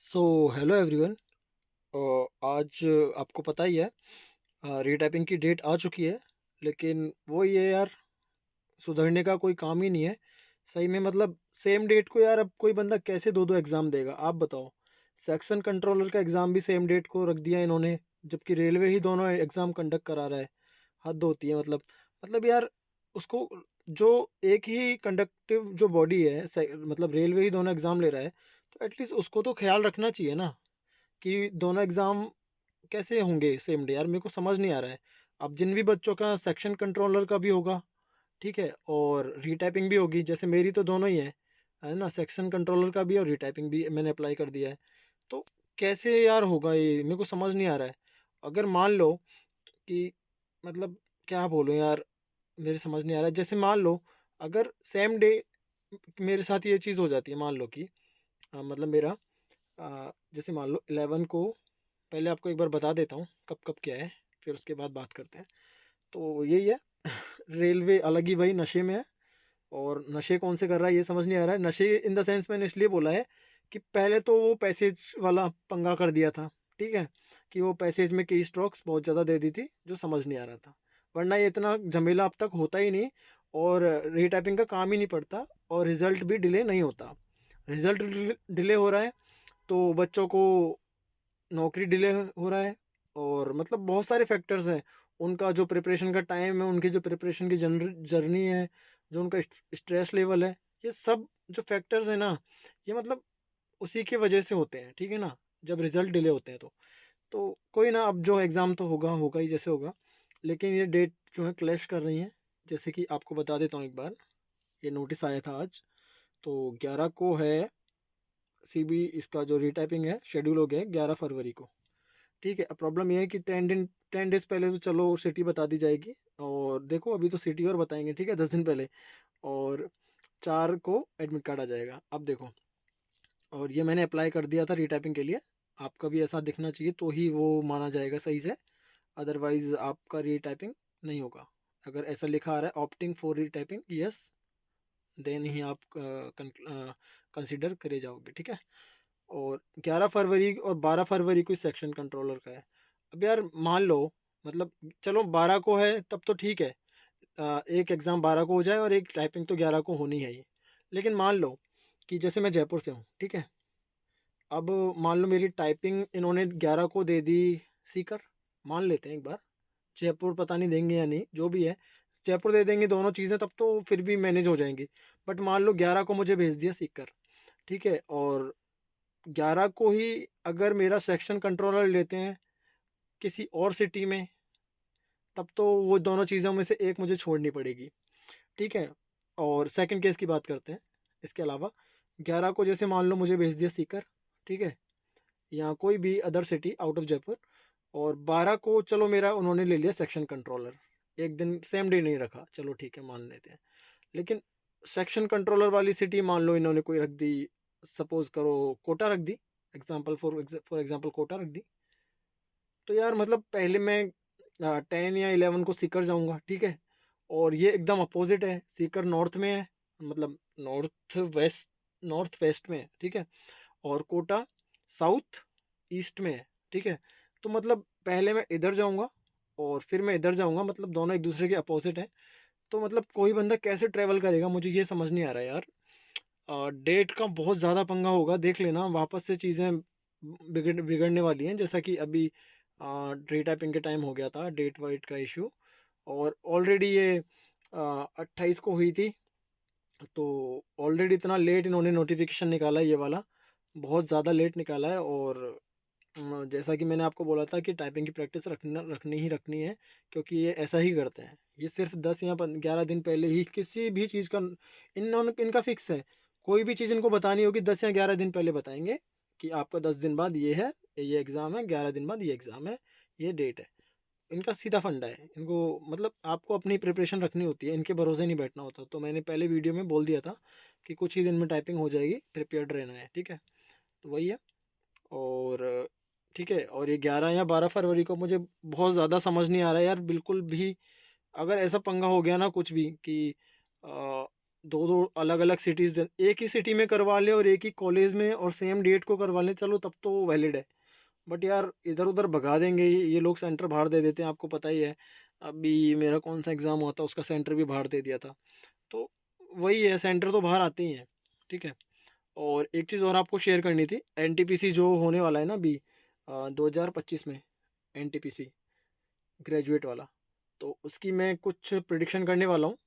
So hello everyone. आज आपको पता ही है, रीटाइपिंग की डेट आ चुकी है। लेकिन वो ये यार, सुधरने का कोई काम ही नहीं है। सही में मतलब सेम डेट को यार अब कोई बंदा कैसे दो दो एग्ज़ाम देगा, आप बताओ। सेक्शन कंट्रोलर का एग्ज़ाम भी सेम डेट को रख दिया इन्होंने, जबकि रेलवे ही दोनों एग्ज़ाम कंडक्ट करा रहा है। हद होती है मतलब यार, उसको जो एक ही कंडक्टिव जो बॉडी है, मतलब रेलवे ही दोनों एग्ज़ाम ले रहा है, तो एटलीस्ट उसको तो ख्याल रखना चाहिए ना कि दोनों एग्ज़ाम कैसे होंगे सेम डे। यार मेरे को समझ नहीं आ रहा है। अब जिन भी बच्चों का सेक्शन कंट्रोलर का भी होगा, ठीक है, और रीटाइपिंग भी होगी, जैसे मेरी तो दोनों ही है ना, सेक्शन कंट्रोलर का भी और रीटाइपिंग भी मैंने अप्लाई कर दिया है। तो कैसे यार होगा ये, मेरे को समझ नहीं आ रहा है। अगर मान लो कि मतलब क्या बोलूँ यार, मेरे समझ नहीं आ रहा है। जैसे मान लो अगर सेम डे मेरे साथ ये चीज़ हो जाती है, मान लो कि मतलब मेरा जैसे मान लो 11 को, पहले आपको एक बार बता देता हूँ कब कब क्या है, फिर उसके बाद बात करते हैं। तो यही है, रेलवे अलग ही भाई नशे में है। और नशे कौन से कर रहा है ये समझ नहीं आ रहा है। नशे इन द सेंस मैंने इसलिए बोला है कि पहले तो वो पैसेज वाला पंगा कर दिया था, ठीक है, कि वो पैसेज में की स्ट्रोक्स बहुत ज़्यादा दे दी थी जो समझ नहीं आ रहा था। वरना ये इतना झमेला अब तक होता ही नहीं, और रीटाइपिंग का काम ही नहीं पड़ता, और रिज़ल्ट भी डिले नहीं होता। रिज़ल्ट डिले हो रहा है तो बच्चों को नौकरी डिले हो रहा है, और मतलब बहुत सारे फैक्टर्स हैं। उनका जो प्रिपरेशन का टाइम है, उनकी जो प्रिपरेशन की जर्नी है, जो उनका स्ट्रेस लेवल है, ये सब जो फैक्टर्स हैं ना, ये मतलब उसी की वजह से होते हैं, ठीक है ना, जब रिजल्ट डिले होते हैं तो कोई ना, अब जो एग्ज़ाम तो होगा होगा ही जैसे होगा। लेकिन ये डेट जो है क्लैश कर रही हैं। जैसे कि आपको बता देता हूँ एक बार, ये नोटिस आया था आज, तो 11 को है सीबी, इसका जो रीटाइपिंग है शेड्यूल हो गया है 11 फरवरी को, ठीक है। अब प्रॉब्लम ये है कि 10 डेज़ पहले तो चलो सिटी बता दी जाएगी, और देखो अभी तो सिटी और बताएंगे, ठीक है, 10 दिन पहले। और 4 को एडमिट कार्ड आ जाएगा, अब देखो। और ये मैंने अप्लाई कर दिया था रीटाइपिंग के लिए। आपका भी ऐसा दिखना चाहिए तो ही वो माना जाएगा सही से, अदरवाइज आपका रीटाइपिंग नहीं होगा। अगर ऐसा लिखा आ रहा है opting for retyping, yes, then ही आप कंसिडर करे जाओगे, ठीक है। और 11 फरवरी और 12 फरवरी को सेक्शन कंट्रोलर का है। अब यार मान लो, मतलब चलो 12 को है तब तो ठीक है, एक एग्ज़ाम 12 को हो जाए और एक टाइपिंग तो 11 को होनी है ही। लेकिन मान लो कि जैसे मैं जयपुर से हूँ, ठीक है, अब मान लो मेरी टाइपिंग इन्होंने 11 को दे दी सीकर, मान लेते हैं एक बार। जयपुर पता नहीं देंगे या नहीं, जो भी है, जयपुर दे देंगे दोनों चीज़ें तब तो फिर भी मैनेज हो जाएंगी। बट मान लो 11 को मुझे भेज दिया सीकर, ठीक है, और 11 को ही अगर मेरा सेक्शन कंट्रोलर लेते हैं किसी और सिटी में, तब तो वो दोनों चीज़ों में से एक मुझे छोड़नी पड़ेगी, ठीक है। और सेकंड केस की बात करते हैं। इसके अलावा 11 को जैसे मान लो मुझे भेज दिया सीकर, ठीक है, या कोई भी other city out of Jaipur, और 12 को चलो मेरा उन्होंने ले लिया सेक्शन कंट्रोलर, एक दिन सेम डे नहीं रखा, चलो ठीक है मान लेते हैं। लेकिन सेक्शन कंट्रोलर वाली सिटी मान लो इन्होंने कोई रख दी, सपोज करो कोटा रख दी, एग्जाम्पल फॉर एग्जाम्पल कोटा रख दी। तो यार मतलब पहले मैं 10 या 11 को सीकर जाऊंगा, ठीक है, और ये एकदम अपोजिट है, सीकर नॉर्थ में है, मतलब नॉर्थ वेस्ट में है, ठीक है, और कोटा साउथ ईस्ट में है, ठीक है। तो मतलब पहले मैं इधर जाऊंगा और फिर मैं इधर जाऊंगा, मतलब दोनों एक दूसरे के अपोजिट हैं। तो मतलब कोई बंदा कैसे ट्रैवल करेगा, मुझे ये समझ नहीं आ रहा है यार। डेट का बहुत ज़्यादा पंगा होगा, देख लेना वापस से चीज़ें बिगड़ने वाली हैं, जैसा कि अभी रीटाइपिंग के टाइम हो गया था डेट वाइट का इशू। और ऑलरेडी ये 28 को हुई थी, तो ऑलरेडी इतना लेट इन्होंने नोटिफिकेशन निकाला है ये वाला, बहुत ज़्यादा लेट निकाला है। और जैसा कि मैंने आपको बोला था कि टाइपिंग की प्रैक्टिस रखनी ही रखनी है, क्योंकि ये ऐसा ही करते हैं। ये सिर्फ 10 या 11 दिन पहले ही किसी भी चीज़ का इनका फिक्स है। कोई भी चीज़ इनको बतानी होगी 10 या 11 दिन पहले बताएंगे कि आपका 10 दिन बाद ये है, ये एग्ज़ाम है, 11 दिन बाद ये एग्ज़ाम है, ये डेट है। इनका सीधा फंडा है इनको, मतलब आपको अपनी प्रिपरेशन रखनी होती है, इनके भरोसे नहीं बैठना होता। तो मैंने पहले वीडियो में बोल दिया था कि कुछ ही दिन में टाइपिंग हो जाएगी, प्रिपेयर्ड रहना है, ठीक है। तो वही है। और ठीक है, और ये 11 या 12 फरवरी को मुझे बहुत ज़्यादा समझ नहीं आ रहा है यार, बिल्कुल भी। अगर ऐसा पंगा हो गया ना कुछ भी कि 2-2 अलग-अलग सिटीज़ एक ही सिटी में करवा लें और एक ही कॉलेज में और सेम डेट को करवा लें, चलो तब तो वैलिड है। बट यार इधर-उधर भगा देंगे ये लोग, सेंटर बाहर दे देते हैं, आपको पता ही है। अभी मेरा कौन-सा एग्ज़ाम हुआ था, उसका सेंटर भी बाहर दे दिया था। तो वही है, सेंटर तो बाहर आते ही हैं, ठीक है? और एक चीज़ और आपको शेयर करनी थी, एनटीपीसी जो होने वाला है ना अभी 2025 में, एनटीपीसी ग्रेजुएट वाला, तो उसकी मैं कुछ प्रिडिक्शन करने वाला हूँ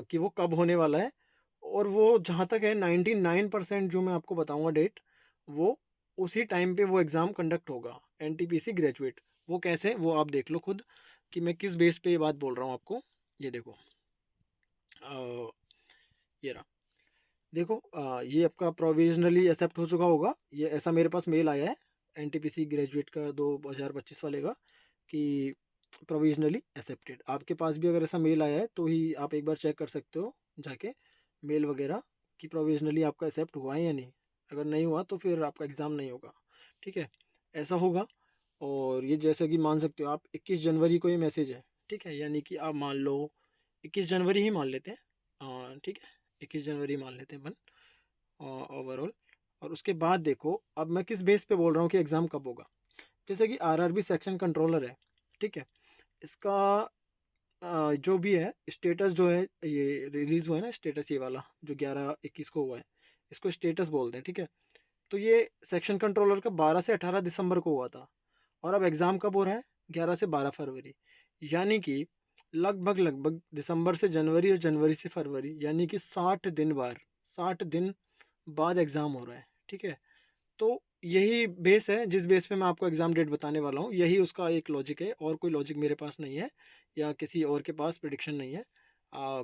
कि वो कब होने वाला है। और वो जहाँ तक है 99% जो मैं आपको बताऊँगा डेट, वो उसी टाइम पे वो एग्ज़ाम कंडक्ट होगा, एनटीपीसी ग्रेजुएट। वो कैसे, वो आप देख लो खुद कि मैं किस बेस पे ये बात बोल रहा हूँ आपको। ये देखो, अ, ये रहा। देखो ये आपका प्रोविजनली एक्सेप्ट हो चुका होगा, ये ऐसा मेरे पास मेल आया है एनटीपीसी ग्रेजुएट का 2025 वाले का, कि प्रोविजनली एक्सेप्टेड। आपके पास भी अगर ऐसा मेल आया है तो ही आप एक बार चेक कर सकते हो जाके मेल वगैरह, कि प्रोविजनली आपका एक्सेप्ट हुआ है या नहीं। अगर नहीं हुआ तो फिर आपका एग्ज़ाम नहीं होगा, ठीक है? ऐसा होगा। और ये जैसे कि मान सकते हो आप 21 जनवरी को ये मैसेज है, ठीक है? यानी कि आप मान लो 21 जनवरी ही मान लेते हैं, ठीक है? 21 जनवरी मान लेते हैं अपन ओवरऑल। और उसके बाद देखो, अब मैं किस बेस पे बोल रहा हूँ कि एग्ज़ाम कब होगा। जैसे कि आरआरबी सेक्शन कंट्रोलर है, ठीक है? इसका जो भी है स्टेटस जो है, ये रिलीज़ हुआ है ना स्टेटस, ये वाला जो 11-21 को हुआ है, इसको स्टेटस बोलते हैं, ठीक है? तो ये सेक्शन कंट्रोलर का 12 से 18 दिसंबर को हुआ था। और अब एग्ज़ाम कब हो रहा है? 11 से 12 फरवरी। यानी कि लगभग लगभग दिसंबर से जनवरी और जनवरी से फरवरी, यानी कि 60 दिन बाद एग्ज़ाम हो रहा है, ठीक है? तो यही बेस है जिस बेस पे मैं आपको एग्ज़ाम डेट बताने वाला हूँ, यही उसका एक लॉजिक है, और कोई लॉजिक मेरे पास नहीं है या किसी और के पास प्रिडिक्शन नहीं है।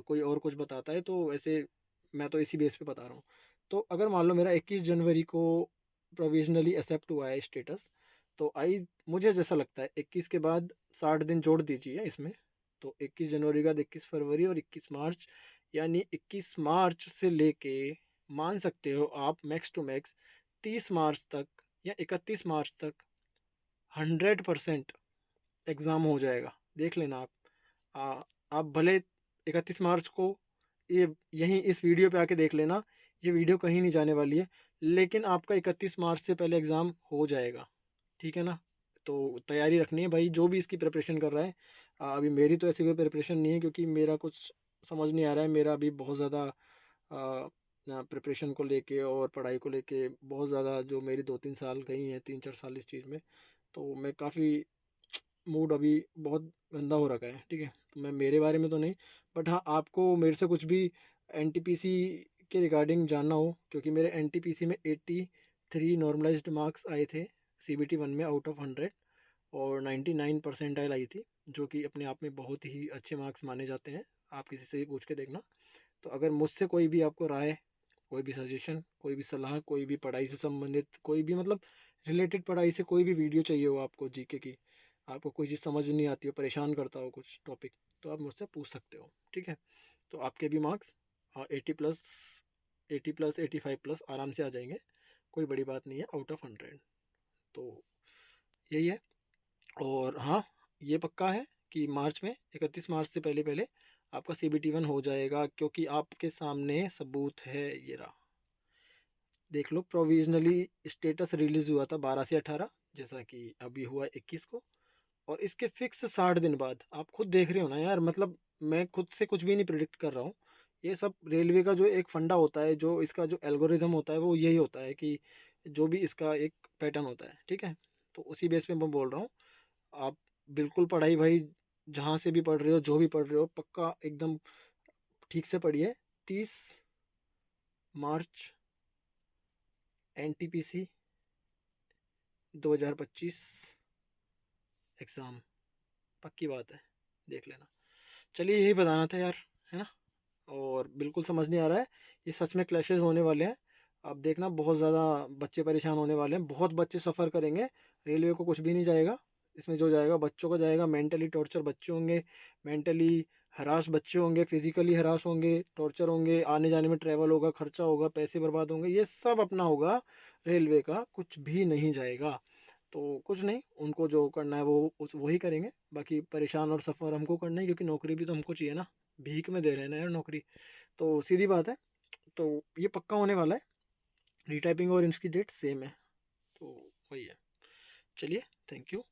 कोई और कुछ बताता है तो ऐसे, मैं तो इसी बेस पे बता रहा हूँ। तो अगर मान लो मेरा 21 जनवरी को प्रोविजनली एक्सेप्ट हुआ है स्टेटस, तो आई मुझे जैसा लगता है 21 के बाद 60 दिन जोड़ दीजिए इसमें, तो 21 जनवरी के बाद 21 फरवरी और 21 मार्च, यानी 21 मार्च से लेके मान सकते हो आप मैक्स टू मैक्स 30 मार्च तक या 31 मार्च तक 100% एग्ज़ाम हो जाएगा। देख लेना आप। आ, आप भले 31 मार्च को ये यहीं इस वीडियो पे आके देख लेना, ये वीडियो कहीं नहीं जाने वाली है, लेकिन आपका 31 मार्च से पहले एग्ज़ाम हो जाएगा, ठीक है ना? तो तैयारी रखनी है भाई, जो भी इसकी प्रिपरेशन कर रहा है। अभी मेरी तो ऐसी कोई प्रिपरेशन नहीं है, क्योंकि मेरा कुछ समझ नहीं आ रहा है। मेरा अभी बहुत ज़्यादा प्रिपरेशन को लेके और पढ़ाई को लेके बहुत ज़्यादा, जो मेरी 2-3 साल गई हैं, 3-4 साल इस चीज़ में, तो मैं काफ़ी मूड अभी बहुत गंदा हो रखा है, ठीक है? तो मैं, मेरे बारे में तो नहीं, बट हाँ आपको मेरे से कुछ भी एनटीपीसी के रिगार्डिंग जानना हो, क्योंकि मेरे एनटीपीसी में 83 नॉर्मलाइज्ड मार्क्स आए थे सीबीटी 1 में आउट ऑफ 100, और 99 परसेंटाइल आई थी, जो कि अपने आप में बहुत ही अच्छे मार्क्स माने जाते हैं। आप किसी से भी पूछ के देखना। तो अगर मुझसे कोई भी आपको राय, कोई भी सजेशन, कोई भी सलाह, कोई भी पढ़ाई से संबंधित, कोई भी मतलब रिलेटेड पढ़ाई से कोई भी वीडियो चाहिए हो आपको, जीके की, आपको कोई चीज़ समझ नहीं आती हो, परेशान करता हो कुछ टॉपिक, तो आप मुझसे पूछ सकते हो, ठीक है? तो आपके भी मार्क्स 80+, 80+, 85+ आराम से आ जाएंगे, कोई बड़ी बात नहीं है आउट ऑफ 100। तो यही है। और हाँ, ये पक्का है कि मार्च में, 31 मार्च से पहले पहले आपका CBT 1 हो जाएगा, क्योंकि आपके सामने सबूत है, ये रहा। देख लो, प्रोविजनली स्टेटस रिलीज हुआ था 12 से 18, जैसा कि अभी हुआ 21 को, और इसके फिक्स 60 दिन बाद, आप खुद देख रहे हो ना यार, मतलब मैं खुद से कुछ भी नहीं प्रिडिक्ट कर रहा हूँ। ये सब रेलवे का जो एक फंडा होता है, जो इसका जो एल्गोरिदम होता है, वो यही होता है कि जो भी इसका एक पैटर्न होता है, ठीक है? तो उसी बेस पे मैं बोल रहा हूँ। आप बिल्कुल पढ़ाई भाई, जहाँ से भी पढ़ रहे हो, जो भी पढ़ रहे हो, पक्का एकदम ठीक से पढ़िए। 30 मार्च एनटीपीसी 2025 एग्ज़ाम, पक्की बात है, देख लेना। चलिए यही बताना था यार, है ना? और बिल्कुल समझ नहीं आ रहा है, ये सच में क्लैशेस होने वाले हैं। अब देखना, बहुत ज़्यादा बच्चे परेशान होने वाले हैं, बहुत बच्चे सफ़र करेंगे। रेलवे को कुछ भी नहीं जाएगा इसमें, जो जाएगा बच्चों को जाएगा। मेंटली टॉर्चर बच्चे होंगे, मेंटली हरास बच्चे होंगे, फिजिकली हरास होंगे, टॉर्चर होंगे, आने जाने में ट्रैवल होगा, खर्चा होगा, पैसे बर्बाद होंगे, ये सब अपना होगा। रेलवे का कुछ भी नहीं जाएगा। तो कुछ नहीं, उनको जो करना है वो वही करेंगे। बाकी परेशान और सफ़र हमको करना है, क्योंकि नौकरी भी तो हमको चाहिए ना, भीख में दे रहे हैं ना यार नौकरी। तो सीधी बात है, तो ये पक्का होने वाला है, रीटाइपिंग और इसकी डेट सेम है, तो वही है। चलिए, थैंक यू।